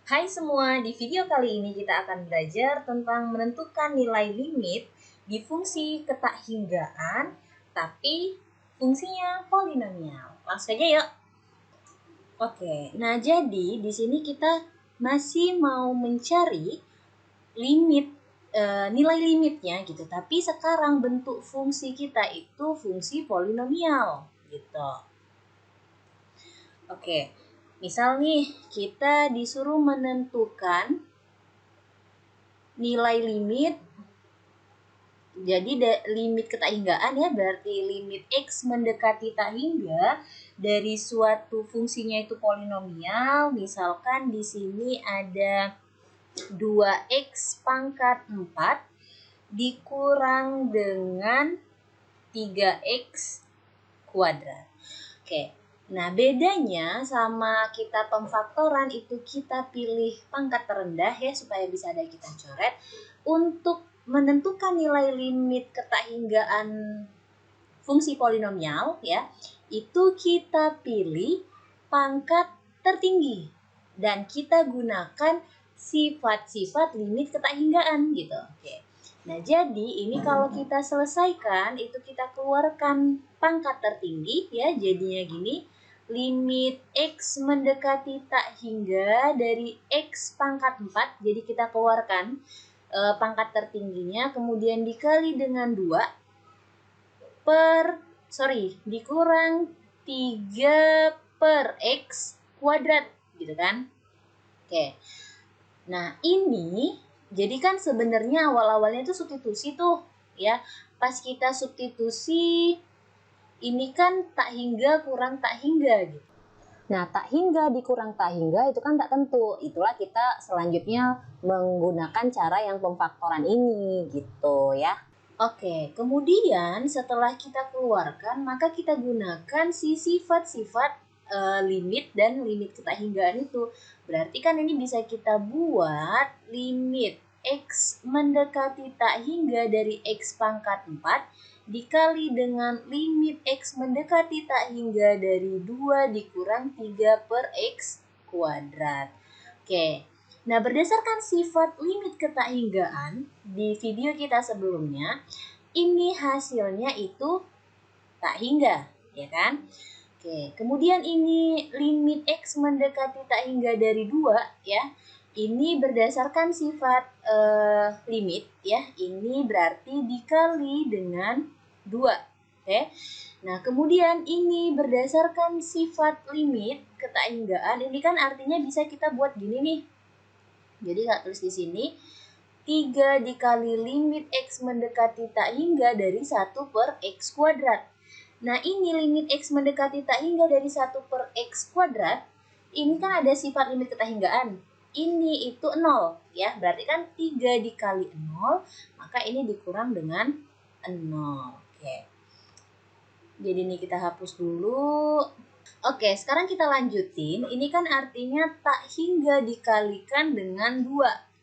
Hai semua, di video kali ini kita akan belajar tentang menentukan nilai limit di fungsi ketakhinggaan, tapi fungsinya polinomial. Langsung aja yuk. Oke, nah jadi di sini kita masih mau mencari limit nilai limitnya gitu, tapi sekarang bentuk fungsi kita itu fungsi polinomial gitu. Oke, misal nih kita disuruh menentukan nilai limit, jadi limit ketakhinggaan ya, berarti limit X mendekati tak hingga dari suatu fungsinya itu polinomial. Misalkan di sini ada 2X pangkat 4 dikurang dengan 3X kuadrat. Oke, nah bedanya sama kita pemfaktoran itu kita pilih pangkat terendah ya supaya bisa ada kita coret. Untuk menentukan nilai limit ketakhinggaan fungsi polinomial ya, itu kita pilih pangkat tertinggi dan kita gunakan sifat-sifat limit ketakhinggaan gitu. Oke. Nah, jadi ini kalau kita selesaikan itu kita keluarkan pangkat tertinggi ya, jadinya gini. Limit X mendekati tak hingga dari X pangkat 4, jadi kita keluarkan pangkat tertingginya, kemudian dikali dengan 2 dikurang 3 per X kuadrat gitu kan. Oke. Nah, ini jadi kan sebenarnya awal-awalnya itu substitusi tuh ya. Pas kita substitusi ini kan tak hingga kurang tak hingga gitu. Nah, tak hingga dikurang tak hingga itu kan tak tentu. Itulah kita selanjutnya menggunakan cara yang pemfaktoran ini gitu ya. Oke, kemudian setelah kita keluarkan, maka kita gunakan si sifat-sifat limit dan limit ketakhinggaan itu. Berarti kan ini bisa kita buat limit X mendekati tak hingga dari X pangkat 4 dikali dengan limit X mendekati tak hingga dari 2 dikurang 3 per X kuadrat. Oke. Nah, berdasarkan sifat limit ketakhinggaan di video kita sebelumnya, ini hasilnya itu tak hingga, ya kan? Oke, kemudian ini limit X mendekati tak hingga dari 2, ya. Ini berdasarkan sifat limit, ya. Ini berarti dikali dengan 2, oke? Nah, kemudian ini berdasarkan sifat limit ketakhinggaan, ini kan artinya bisa kita buat gini nih. Jadi tak tulis di sini 3 dikali limit X mendekati tak hingga dari 1 per X kuadrat. Nah, ini limit X mendekati tak hingga dari 1 per X kuadrat. Ini kan ada sifat limit ketakhinggaan. Ini itu 0 ya. Berarti kan 3 dikali 0, maka ini dikurang dengan 0. Oke. Jadi ini kita hapus dulu. Oke, sekarang kita lanjutin. Ini kan artinya tak hingga dikalikan dengan 2.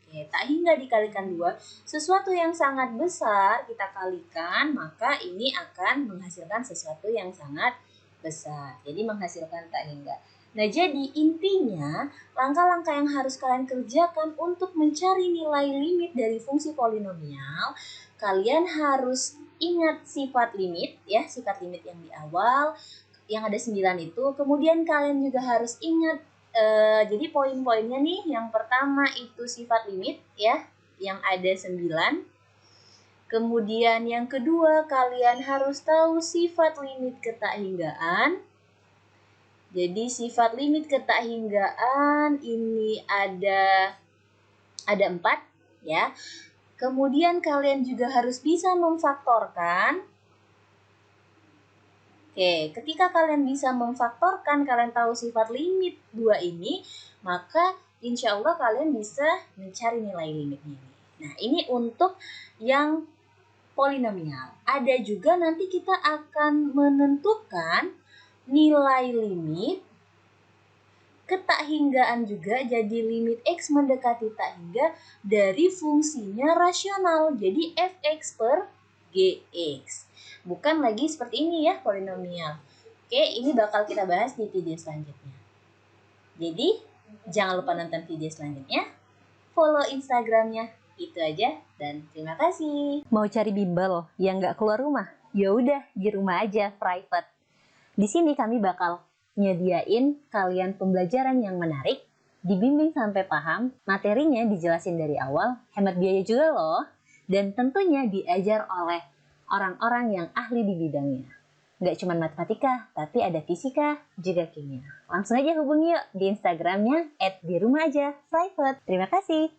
Oke, tak hingga dikalikan 2. Sesuatu yang sangat besar kita kalikan, maka ini akan menghasilkan sesuatu yang sangat besar. Jadi menghasilkan tak hingga. Nah, jadi intinya langkah-langkah yang harus kalian kerjakan untuk mencari nilai limit dari fungsi polinomial, kalian harus ingat sifat limit ya, sifat limit yang di awal yang ada 9 itu. Kemudian kalian juga harus ingat jadi poin-poinnya nih. Yang pertama itu sifat limit ya, yang ada 9. Kemudian yang kedua kalian harus tahu sifat limit ketakhinggaan. Jadi sifat limit ketakhinggaan ini ada 4 ya. Kemudian kalian juga harus bisa memfaktorkan. Oke, ketika kalian bisa memfaktorkan, kalian tahu sifat limit 2 ini, maka insya Allah kalian bisa mencari nilai limitnya. Nah, ini untuk yang polinomial. Ada juga nanti kita akan menentukan nilai limit ketakhinggaan juga, jadi limit X mendekati tak hingga dari fungsinya rasional, jadi fx per gx. Bukan lagi seperti ini ya, polinomial. Oke, ini bakal kita bahas di video selanjutnya. Jadi, Jangan lupa nonton video selanjutnya, follow Instagramnya. Itu aja dan terima kasih. Mau cari bimbel yang nggak keluar rumah? Ya udah di rumah aja, private. Di sini kami bakal nyediain kalian pembelajaran yang menarik, dibimbing sampai paham, materinya dijelasin dari awal, hemat biaya juga loh, dan tentunya diajar oleh orang-orang yang ahli di bidangnya. Nggak cuma matematika, tapi ada fisika, juga kimia. Langsung aja hubungi yuk di Instagramnya @dirumahajapprivate. Terima kasih.